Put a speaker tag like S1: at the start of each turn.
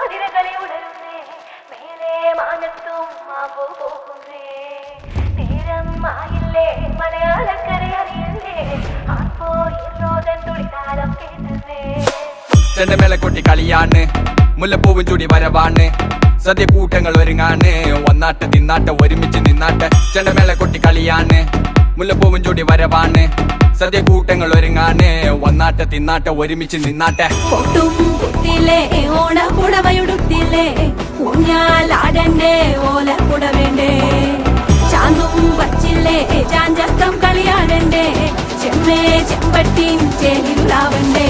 S1: തിരകളെ ഉണരുന്നേ മേലെ മാനത്തും മാമ്പോ പോകുന്നേ നേരം ആയില്ലേ മലയാളക്കരെ അറിയല്ലേ ആർപ്പോ ഇറോദൻ തുളിതാലം കേട്ടുന്നേ
S2: ചെണ്ടമേള കൊട്ടി കളിയാണ് മുല്ലപ്പൂവും ചൂടി വരവാണ് സദ്യ കൂട്ടങ്ങൾ ഒരുങ്ങാണ് ഒന്നാട്ട് തിന്നാട്ട് ഒരുമിച്ച് നിന്നാട്ട് ചെണ്ടമേള കൊട്ടി കളിയാണ് മുല്ലപ്പൂവും ചൂടി വരവാണ് സദ്യ കൂട്ടങ്ങൾ ഒരുങ്ങാണ് ഒന്നാട്ട് തിന്നാട്ട് ഒരുമിച്ച് നിന്നാട്ടെ
S1: പൊട്ടും കുത്തില്ലേ ഓണപ്പുടവയുടുത്തില്ലേ ഊഞ്ഞാലാടണ്ടേ ഓലക്കുട വേണ്ടേ ചാന്തും വച്ചില്ലേ ചാഞ്ചക്കം കളിയാടണ്ടേ ചെമ്മേ ചെമ്പട്ടിൻ ചേലിലാവണ്ടേ